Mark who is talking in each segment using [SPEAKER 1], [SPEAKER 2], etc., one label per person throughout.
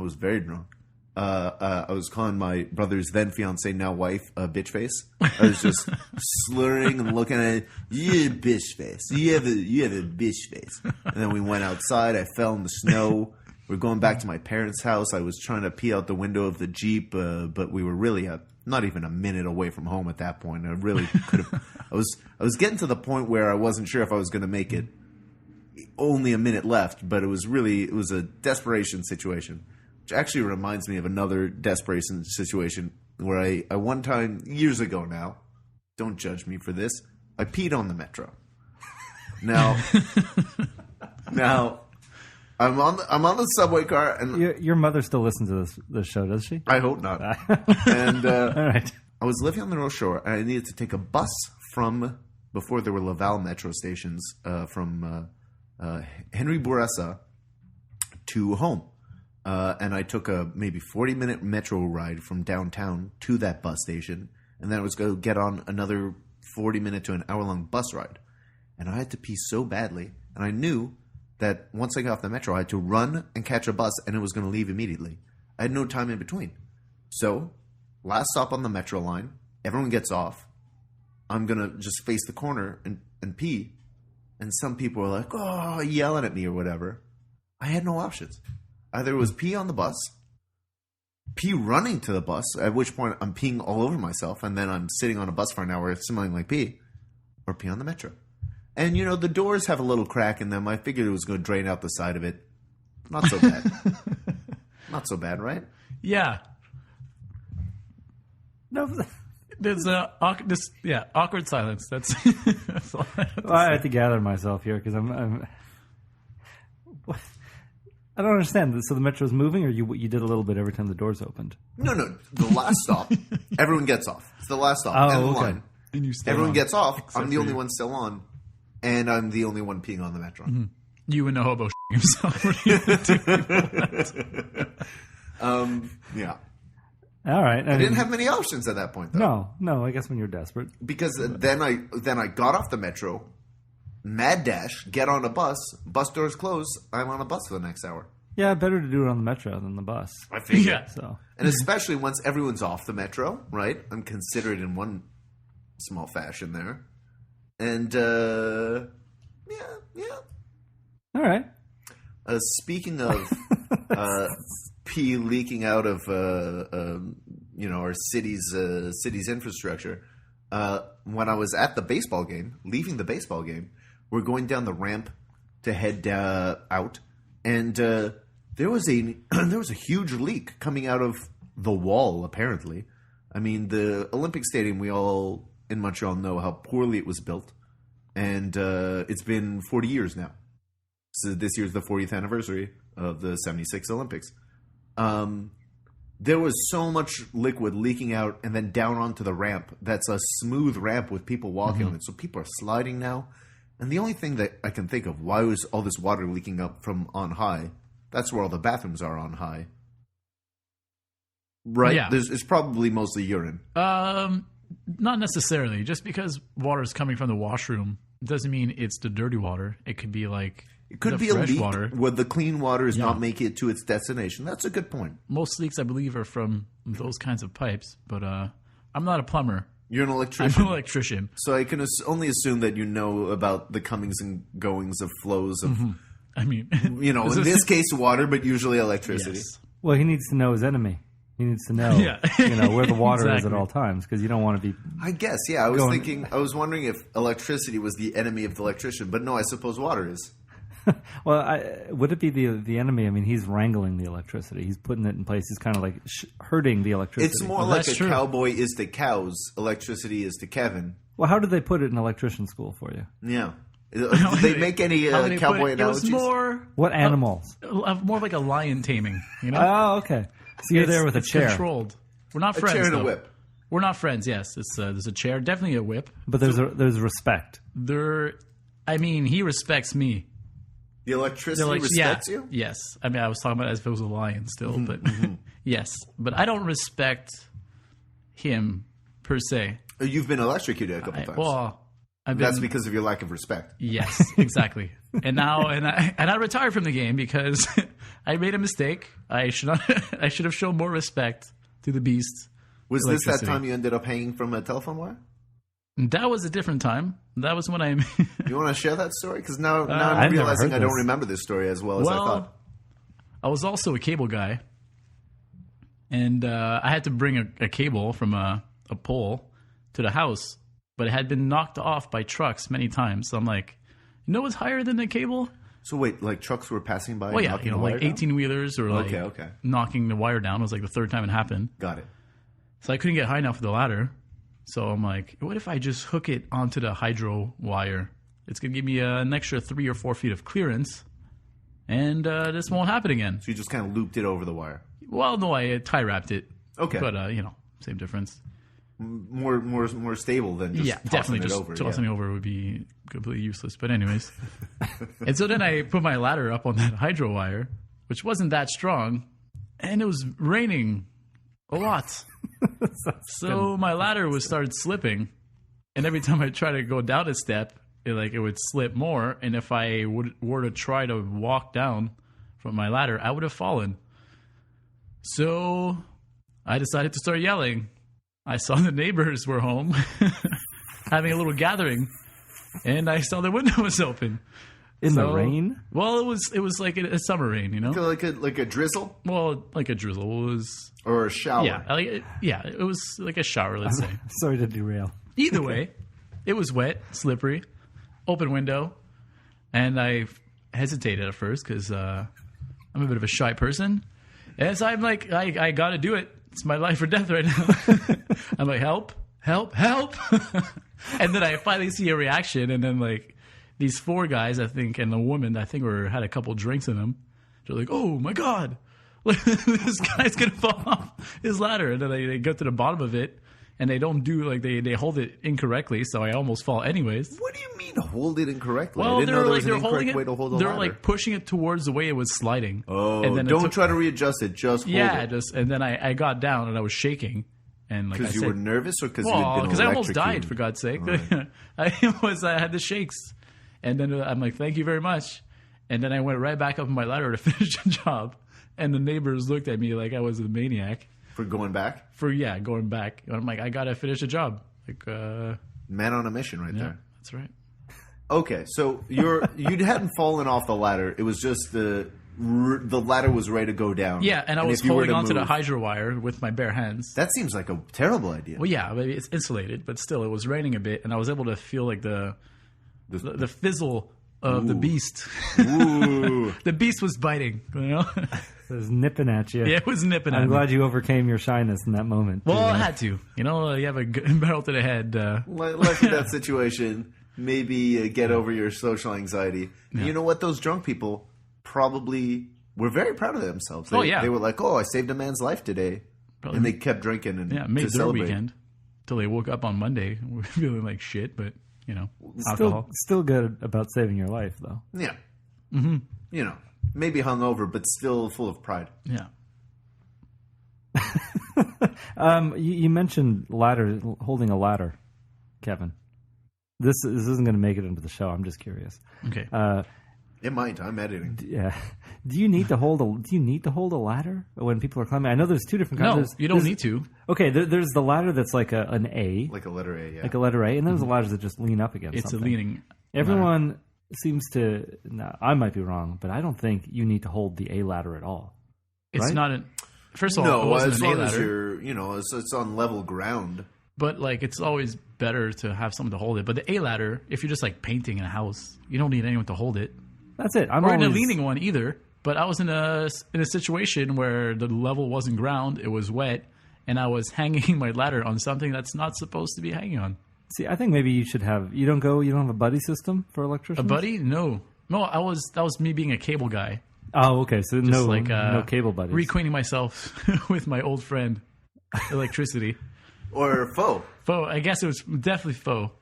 [SPEAKER 1] was very drunk. I was calling my brother's then fiance, now wife, bitch face. I was just slurring and looking at it. Yeah, bitch face. You have a bitch face. And then we went outside. I fell in the snow. We're going back to my parents' house. I was trying to pee out the window of the Jeep, but we were really not even a minute away from home at that point. I really could have. I was getting to the point where I wasn't sure if I was going to make it. Only a minute left, but it was a desperation situation. Which actually reminds me of another desperation situation where I one time, years ago now, don't judge me for this, I peed on the metro. Now, I'm on the subway car, and
[SPEAKER 2] your mother still listens to this show, does she?
[SPEAKER 1] I hope not. And
[SPEAKER 2] all right.
[SPEAKER 1] I was living on the North Shore, and I needed to take a bus from, before there were Laval metro stations, from Henry Bourassa to home. And I took a maybe 40-minute metro ride from downtown to that bus station. And then I was going to get on another 40-minute to an hour-long bus ride. And I had to pee so badly. And I knew that once I got off the metro, I had to run and catch a bus, and it was going to leave immediately. I had no time in between. So, last stop on the metro line, everyone gets off. I'm going to just face the corner and pee. And some people are like, oh, yelling at me or whatever. I had no options. Either it was pee on the bus, pee running to the bus, at which point I'm peeing all over myself, and then I'm sitting on a bus for an hour smelling like pee, or pee on the metro. And, the doors have a little crack in them. I figured it was going to drain out the side of it. Not so bad. Not so bad, right?
[SPEAKER 3] Yeah.
[SPEAKER 2] No.
[SPEAKER 3] There's awkward silence. That's all
[SPEAKER 2] I have to gather myself here because I'm I don't understand. So the metro's moving, or you did a little bit every time the doors opened?
[SPEAKER 1] No. The last stop, everyone gets off. It's the last stop.
[SPEAKER 2] Oh,
[SPEAKER 1] and the
[SPEAKER 2] okay.
[SPEAKER 1] line.
[SPEAKER 3] And you stay
[SPEAKER 1] Everyone
[SPEAKER 3] on,
[SPEAKER 1] gets off.
[SPEAKER 3] except
[SPEAKER 1] I'm the
[SPEAKER 3] for
[SPEAKER 1] only
[SPEAKER 3] you.
[SPEAKER 1] one still on, and I'm the only one peeing on the metro.
[SPEAKER 3] Mm-hmm. You and the hobo himself. What are you gonna do?
[SPEAKER 1] Yeah.
[SPEAKER 2] All right.
[SPEAKER 1] I didn't have many options at that point, though.
[SPEAKER 2] No. I guess when you're desperate.
[SPEAKER 1] Because then I got off the metro, mad dash, get on a bus doors close, I'm on a bus for the next hour.
[SPEAKER 2] Yeah, better to do it on the metro than the bus.
[SPEAKER 1] I think.
[SPEAKER 3] Yeah.
[SPEAKER 2] So.
[SPEAKER 1] And especially once everyone's off the metro, right? I'm considerate in one small fashion there. And, yeah.
[SPEAKER 2] All right.
[SPEAKER 1] Speaking of pee leaking out of our city's infrastructure, when I was at the baseball game, leaving the baseball game, we're going down the ramp to head out, and there was a huge leak coming out of the wall. Apparently, I mean, the Olympic Stadium, we all in Montreal know how poorly it was built, and it's been 40 years now. So this year's the 40th anniversary of the 76 Olympics. There was so much liquid leaking out and then down onto the ramp. That's a smooth ramp with people walking on it. So people are sliding now. And the only thing that I can think of, why was all this water leaking up from on high? That's where all the bathrooms are on high. Right?
[SPEAKER 3] Yeah.
[SPEAKER 1] It's probably mostly urine.
[SPEAKER 3] Not necessarily. Just because water is coming from the washroom doesn't mean it's the dirty water. It could be like
[SPEAKER 1] It could
[SPEAKER 3] the
[SPEAKER 1] be a
[SPEAKER 3] fresh
[SPEAKER 1] leak
[SPEAKER 3] water.
[SPEAKER 1] where the clean water is
[SPEAKER 3] Yeah.
[SPEAKER 1] not making it to its destination. That's a good point.
[SPEAKER 3] Most leaks, I believe, are from those kinds of pipes. But I'm not a plumber.
[SPEAKER 1] You're an
[SPEAKER 3] I'm
[SPEAKER 1] electrician.
[SPEAKER 3] an electrician.
[SPEAKER 1] So I can only assume that you know about the comings and goings of flows of,
[SPEAKER 3] I mean,
[SPEAKER 1] in this case, water, but usually electricity.
[SPEAKER 3] yes.
[SPEAKER 2] Well, he needs to know his enemy. He needs to know,
[SPEAKER 3] Yeah.
[SPEAKER 2] where the water is at
[SPEAKER 3] Exactly.
[SPEAKER 2] all times because you don't want to be.
[SPEAKER 1] I guess, yeah. I was wondering if electricity was the enemy of the electrician, but no, I suppose water is.
[SPEAKER 2] Well, would it be the enemy? I mean, he's wrangling the electricity. He's putting it in place. He's kind of like hurting the electricity.
[SPEAKER 1] It's more
[SPEAKER 3] Well,
[SPEAKER 1] like
[SPEAKER 3] that's
[SPEAKER 1] a
[SPEAKER 3] true.
[SPEAKER 1] cowboy is to cows, electricity is to Kevin.
[SPEAKER 2] Well, how did they put it in electrician school for you?
[SPEAKER 1] Yeah. Did they make any
[SPEAKER 3] How did they
[SPEAKER 1] cowboy
[SPEAKER 3] put it?
[SPEAKER 1] analogies?
[SPEAKER 3] It was more
[SPEAKER 2] What animals?
[SPEAKER 3] more like a lion taming.
[SPEAKER 2] Oh, okay. So you're there with a
[SPEAKER 3] It's
[SPEAKER 2] chair,
[SPEAKER 3] controlled. We're not
[SPEAKER 1] A
[SPEAKER 3] friends.
[SPEAKER 1] chair and a
[SPEAKER 3] though.
[SPEAKER 1] whip.
[SPEAKER 3] We're not friends. Yes, there's a chair, definitely a whip.
[SPEAKER 2] but there's respect.
[SPEAKER 3] He respects me.
[SPEAKER 1] The electricity
[SPEAKER 3] They're like,
[SPEAKER 1] respects
[SPEAKER 3] yeah,
[SPEAKER 1] you?
[SPEAKER 3] Yes. I mean, I was talking about it as if it was a lion still, but yes. But I don't respect him per se.
[SPEAKER 1] You've been electrocuted a couple times.
[SPEAKER 3] I've been,
[SPEAKER 1] That's because of your lack of respect.
[SPEAKER 3] yes, exactly. And now, and I retired from the game because I made a mistake. I should not. I should have shown more respect to the beast.
[SPEAKER 1] Was this that time you ended up hanging from a telephone wire?
[SPEAKER 3] That was a different time. That was when I.
[SPEAKER 1] You want to share that story? Because now I'm
[SPEAKER 2] I've never
[SPEAKER 1] realizing
[SPEAKER 2] heard
[SPEAKER 1] I don't
[SPEAKER 2] this.
[SPEAKER 1] remember this story as well as I thought.
[SPEAKER 3] I was also a cable guy, and I had to bring a cable from a pole to the house, but it had been knocked off by trucks many times. So I'm like, you know what's higher than the cable?
[SPEAKER 1] So wait, like trucks were passing by?
[SPEAKER 3] Oh yeah,
[SPEAKER 1] knocking the wire
[SPEAKER 3] like
[SPEAKER 1] down?
[SPEAKER 3] 18-wheelers or like
[SPEAKER 1] Okay.
[SPEAKER 3] knocking the wire down. It was like the third time it happened.
[SPEAKER 1] Got it.
[SPEAKER 3] So I couldn't get high enough with the ladder. So I'm like, what if I just hook it onto the hydro wire? It's going to give me an extra 3 or 4 feet of clearance, and this won't happen again.
[SPEAKER 1] So you just kind of looped it over the wire.
[SPEAKER 3] Well, no, I tie wrapped it.
[SPEAKER 1] Okay.
[SPEAKER 3] But, same difference.
[SPEAKER 1] More stable than just tossing
[SPEAKER 3] definitely
[SPEAKER 1] it
[SPEAKER 3] just
[SPEAKER 1] over.
[SPEAKER 3] tossing it over would be completely useless. But anyways. And so then I put my ladder up on that hydro wire, which wasn't that strong, and it was raining a lot. So my ladder started slipping, and every time I tried to go down a step, it would slip more. And if I were to try to walk down from my ladder, I would have fallen. So I decided to start yelling. I saw the neighbors were home having a little gathering, and I saw the window was open.
[SPEAKER 2] In the rain?
[SPEAKER 3] Well, it was like a summer rain, you know?
[SPEAKER 1] Like a drizzle?
[SPEAKER 3] Well, like a drizzle. It was...
[SPEAKER 1] Or a shower?
[SPEAKER 3] Yeah, it was like a shower, let's say.
[SPEAKER 2] Sorry to derail.
[SPEAKER 3] Either way, it was wet, slippery, open window, and I hesitated at first because I'm a bit of a shy person. And so I'm like, I got to do it. It's my life or death right now. I'm like, help. And then I finally see a reaction, and then like these 4 guys, I think, and the woman, I think, had a couple drinks in them. They're like, oh my God, this guy's going to fall off his ladder. And then they go to the bottom of it, and they don't do, like, they hold it incorrectly, so I almost fall anyways.
[SPEAKER 1] What do you mean hold it incorrectly?
[SPEAKER 3] Well,
[SPEAKER 1] I didn't know there was an
[SPEAKER 3] holding
[SPEAKER 1] incorrect way to hold a
[SPEAKER 3] They're
[SPEAKER 1] ladder.
[SPEAKER 3] like pushing it towards the way it was sliding.
[SPEAKER 1] Oh,
[SPEAKER 3] and then
[SPEAKER 1] don't try to readjust it. Just hold it.
[SPEAKER 3] And then I got down and I was shaking. And like I
[SPEAKER 1] Because you
[SPEAKER 3] said,
[SPEAKER 1] were nervous or because you had been
[SPEAKER 3] because I almost
[SPEAKER 1] electrocuted?
[SPEAKER 3] died, for God's sake.
[SPEAKER 1] Right.
[SPEAKER 3] I had the shakes. And then I'm like, thank you very much. And then I went right back up on my ladder to finish the job. And the neighbors looked at me like I was a maniac.
[SPEAKER 1] For going back?
[SPEAKER 3] Going back. And I'm like, I got to finish the job. Like,
[SPEAKER 1] Man on a mission right there.
[SPEAKER 3] That's right.
[SPEAKER 1] Okay, so you hadn't fallen off the ladder. It was just the ladder was ready to go down.
[SPEAKER 3] Yeah, and I was
[SPEAKER 1] if you were
[SPEAKER 3] holding
[SPEAKER 1] to
[SPEAKER 3] onto the
[SPEAKER 1] move-
[SPEAKER 3] hydro wire with my bare hands.
[SPEAKER 1] That seems like a terrible idea.
[SPEAKER 3] Well, yeah, it's insulated, but still, it was raining a bit, and I was able to feel like the fizzle of the beast.
[SPEAKER 1] Ooh.
[SPEAKER 3] The beast was biting, you know?
[SPEAKER 2] It was nipping at you.
[SPEAKER 3] Yeah, it was nipping at
[SPEAKER 2] I'm
[SPEAKER 3] me.
[SPEAKER 2] glad you overcame your shyness in that moment.
[SPEAKER 3] Well, I had to. You know, you have a barrel to the head.
[SPEAKER 1] Like in that situation, maybe get over your social anxiety.
[SPEAKER 3] Yeah.
[SPEAKER 1] You know what? Those drunk people probably were very proud of themselves.
[SPEAKER 3] Oh, yeah.
[SPEAKER 1] They were like, I saved a man's life today.
[SPEAKER 3] Probably.
[SPEAKER 1] And they kept drinking and
[SPEAKER 3] Made
[SPEAKER 1] to
[SPEAKER 3] their
[SPEAKER 1] celebrate.
[SPEAKER 3] weekend until they woke up on Monday feeling like shit, but, you know, alcohol.
[SPEAKER 2] Still good about saving your life, though.
[SPEAKER 1] Yeah. Mm-hmm. You know, maybe hungover, but still full of pride.
[SPEAKER 3] Yeah.
[SPEAKER 2] You mentioned holding a ladder, Kevin. This isn't going to make it into the show. I'm just curious.
[SPEAKER 3] Okay.
[SPEAKER 1] It might. I'm editing.
[SPEAKER 2] Yeah. Do you need to hold a ladder when people are climbing? I know there's 2 different kinds.
[SPEAKER 3] No, you don't need to.
[SPEAKER 2] Okay, there's the ladder that's like an A,
[SPEAKER 1] Like a letter A, yeah.
[SPEAKER 2] like a letter A, and then there's the ladders that just lean up against
[SPEAKER 3] It's
[SPEAKER 2] something.
[SPEAKER 3] a leaning.
[SPEAKER 2] Everyone seems to. Now, I might be wrong, but I don't think you need to hold the A ladder at all.
[SPEAKER 3] It's
[SPEAKER 2] right?
[SPEAKER 3] not First of all, it
[SPEAKER 1] No,
[SPEAKER 3] wasn't
[SPEAKER 1] as
[SPEAKER 3] an A
[SPEAKER 1] long as
[SPEAKER 3] ladder.
[SPEAKER 1] you're, it's on level ground.
[SPEAKER 3] But like, it's always better to have someone to hold it. But the A ladder, if you're just like painting in a house, you don't need anyone to hold it.
[SPEAKER 2] That's it.
[SPEAKER 3] Or in a leaning one either. But I was in a situation where the level wasn't ground; it was wet, and I was hanging my ladder on something that's not supposed to be hanging on.
[SPEAKER 2] See, I think maybe you should have. You don't have a buddy system for electricians.
[SPEAKER 3] A buddy? No. That was me being a cable guy.
[SPEAKER 2] Oh, okay. So
[SPEAKER 3] Just
[SPEAKER 2] no cable buddies.
[SPEAKER 3] Reacquainting myself with my old friend, electricity.
[SPEAKER 1] Or foe.
[SPEAKER 3] Faux. I guess it was definitely faux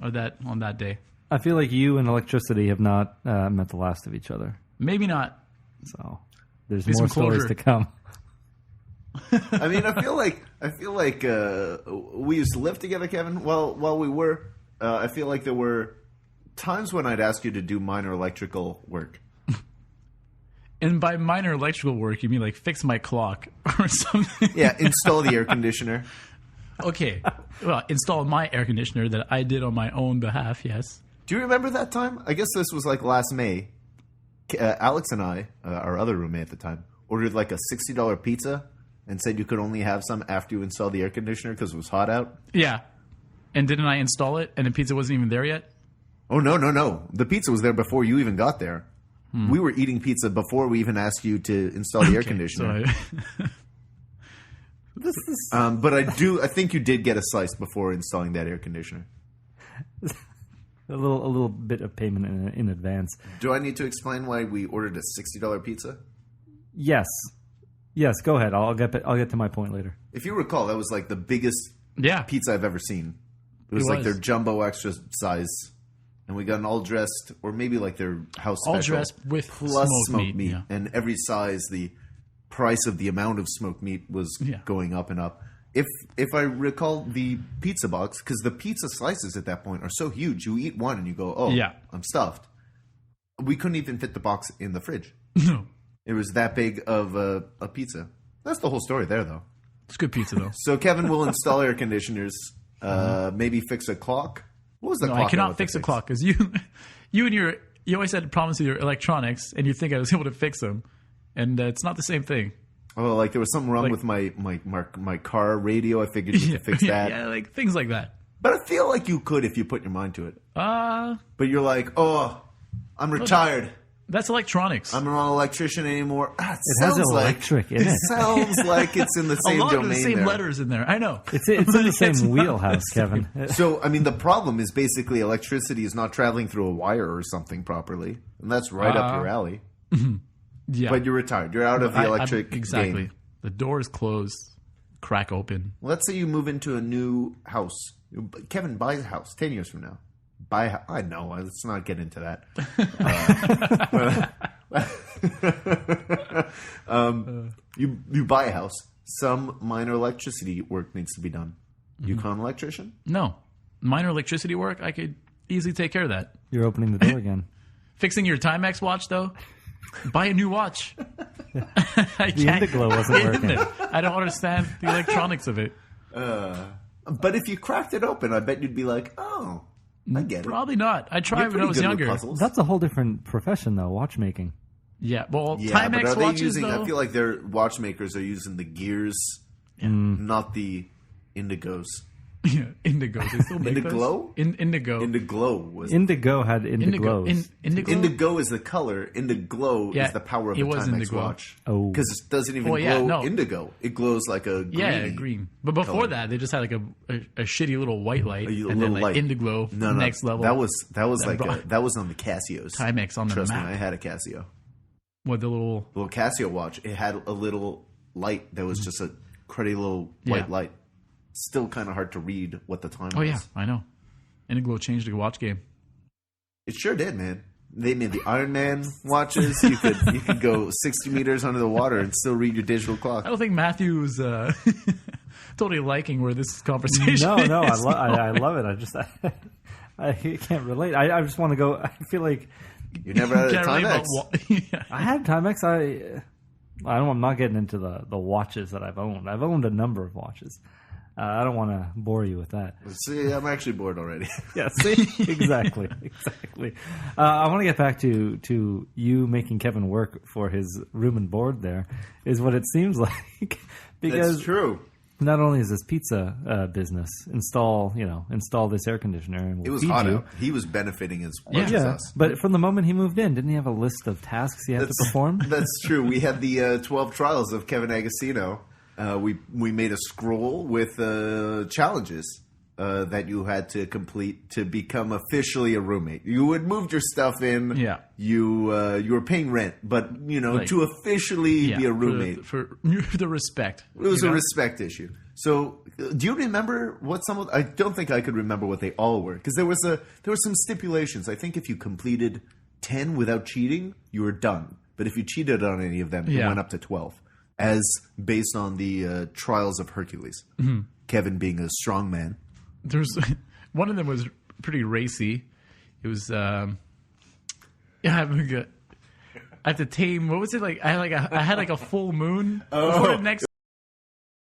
[SPEAKER 3] on that day.
[SPEAKER 2] I feel like you and electricity have not met the last of each other.
[SPEAKER 3] Maybe not.
[SPEAKER 2] So there's
[SPEAKER 3] Maybe
[SPEAKER 2] more
[SPEAKER 3] some closure.
[SPEAKER 2] stories to come.
[SPEAKER 1] I mean, I feel like we used to live together, Kevin. While we were, I feel like there were times when I'd ask you to do minor electrical work.
[SPEAKER 3] And by minor electrical work, you mean like fix my clock or something?
[SPEAKER 1] Yeah, install the air conditioner.
[SPEAKER 3] Okay. Well, install my air conditioner that I did on my own behalf, yes.
[SPEAKER 1] Do you remember that time? I guess this was like last May. Alex and I, our other roommate at the time, ordered like a $60 pizza and said you could only have some after you install the air conditioner because it was hot out.
[SPEAKER 3] Yeah. And didn't I install it and the pizza wasn't even there yet?
[SPEAKER 1] Oh, no. The pizza was there before you even got there. We were eating pizza before we even asked you to install the air conditioner. But I think you did get a slice before installing that air conditioner.
[SPEAKER 2] A little bit of payment in advance.
[SPEAKER 1] Do I need to explain why we ordered a $60 pizza?
[SPEAKER 2] Yes, go ahead. I'll get to my point later.
[SPEAKER 1] If you recall, that was like the biggest pizza I've ever seen. It was like their jumbo extra size. And we got an all dressed, or maybe like their house special.
[SPEAKER 3] All dressed with
[SPEAKER 1] plus smoked meat.
[SPEAKER 3] Yeah.
[SPEAKER 1] And every size, the price of the amount of smoked meat was going up and up. If I recall the pizza box, because the pizza slices at that point are so huge, you eat one and you go, I'm stuffed. We couldn't even fit the box in the fridge.
[SPEAKER 3] No.
[SPEAKER 1] It was that big of a pizza. That's the whole story there, though.
[SPEAKER 3] It's good pizza, though.
[SPEAKER 1] So Kevin will install air conditioners, maybe fix a clock. What was the clock?
[SPEAKER 3] I cannot fix a clock because you always had problems with your electronics, and you think I was able to fix them, and it's not the same thing.
[SPEAKER 1] Oh, like there was something wrong with my car radio. I figured you could fix that.
[SPEAKER 3] Yeah, like things like that.
[SPEAKER 1] But I feel like you could if you put your mind to it. But you're like, I'm retired.
[SPEAKER 3] That's electronics.
[SPEAKER 1] I'm not an electrician anymore.
[SPEAKER 2] It has electric in it.
[SPEAKER 1] It sounds like it's in the same domain.
[SPEAKER 3] A lot of the same letters in there. I know.
[SPEAKER 2] It's in the same wheelhouse, Kevin.
[SPEAKER 1] So, I mean, the problem is basically electricity is not traveling through a wire or something properly. And that's right up your alley.
[SPEAKER 3] Yeah.
[SPEAKER 1] But you're retired. You're out of the electric
[SPEAKER 3] exactly.
[SPEAKER 1] game.
[SPEAKER 3] The door is closed. Crack open.
[SPEAKER 1] Let's say you move into a new house. Kevin buys a house 10 years from now. I know. Let's not get into that. You buy a house. Some minor electricity work needs to be done. You call an electrician?
[SPEAKER 3] No. Minor electricity work, I could easily take care of that.
[SPEAKER 2] You're opening the door again.
[SPEAKER 3] Fixing your Timex watch, though? Buy a new watch.
[SPEAKER 2] The Indiglo wasn't working.
[SPEAKER 3] I don't understand the electronics of it.
[SPEAKER 1] But if you cracked it open, I bet you'd be like, I get it.
[SPEAKER 3] Probably not. I tried when I was younger.
[SPEAKER 2] That's a whole different profession, though, watchmaking.
[SPEAKER 3] Yeah, well,
[SPEAKER 1] Yeah, but
[SPEAKER 3] Timex
[SPEAKER 1] are they
[SPEAKER 3] watches,
[SPEAKER 1] using?
[SPEAKER 3] though?
[SPEAKER 1] I feel like their watchmakers are using the gears, not the Indigos.
[SPEAKER 3] Yeah, Indigos. They still make
[SPEAKER 1] Indiglo?
[SPEAKER 3] those? Indigo.
[SPEAKER 1] Indiglo was.
[SPEAKER 2] Indigo had Indiglos.
[SPEAKER 3] Indigo?
[SPEAKER 1] Indigo is the color. Indiglo is the power of the
[SPEAKER 3] was
[SPEAKER 1] Timex
[SPEAKER 3] Indigo.
[SPEAKER 1] watch.
[SPEAKER 2] Oh.
[SPEAKER 1] Because it doesn't even glow
[SPEAKER 3] no.
[SPEAKER 1] indigo. It glows like a
[SPEAKER 3] green. But before
[SPEAKER 1] color.
[SPEAKER 3] that, they just had like a shitty little white light, and
[SPEAKER 1] little
[SPEAKER 3] then like
[SPEAKER 1] light.
[SPEAKER 3] Indiglo,
[SPEAKER 1] No,
[SPEAKER 3] next level.
[SPEAKER 1] That was like
[SPEAKER 3] brought
[SPEAKER 1] that was on the Casios.
[SPEAKER 3] Timex on the
[SPEAKER 1] Trust
[SPEAKER 3] map.
[SPEAKER 1] me, I had a Casio.
[SPEAKER 3] What the little?
[SPEAKER 1] The little Casio watch. It had a little light that was just a cruddy little white light. Still kind of hard to read what the time was.
[SPEAKER 3] Oh yeah, I know. Indiglo changed the watch game.
[SPEAKER 1] It sure did, man. They made the Iron Man watches. You could go 60 meters under the water and still read your digital clock.
[SPEAKER 3] I don't think Matthew was totally liking where this conversation is.
[SPEAKER 2] No, I love it. I can't relate. I just want to go. I feel like
[SPEAKER 1] You never had a Timex.
[SPEAKER 2] I had Timex. I'm not getting into the watches that I've owned. I've owned a number of watches. I don't want to bore you with that.
[SPEAKER 1] See, I'm actually bored already.
[SPEAKER 2] Yeah, see? Exactly. I want to get back to you making Kevin work for his room and board there, is what it seems like. Because
[SPEAKER 1] That's true.
[SPEAKER 2] not only is this pizza business, install this air conditioner and we'll
[SPEAKER 1] It was
[SPEAKER 2] feed
[SPEAKER 1] hot
[SPEAKER 2] you.
[SPEAKER 1] out. He was benefiting as much as
[SPEAKER 2] Yeah,
[SPEAKER 1] us.
[SPEAKER 2] but from the moment he moved in, didn't he have a list of tasks he had to perform?
[SPEAKER 1] That's true. We had the 12 trials of Kevin Agostino. We made a scroll with challenges that you had to complete to become officially a roommate. You had moved your stuff in.
[SPEAKER 3] Yeah.
[SPEAKER 1] You were paying rent, but to officially be a roommate
[SPEAKER 3] for the respect.
[SPEAKER 1] it was a respect issue. So, do you remember what some of? I don't think I could remember what they all were because there were some stipulations. I think if you completed 10 without cheating, you were done. But if you cheated on any of them, it went up to 12. As based on the trials of Hercules, Kevin being a strong man.
[SPEAKER 3] There's one of them was pretty racy. It was I'm gonna I have to tame. What was it like? I had like a full moon before the next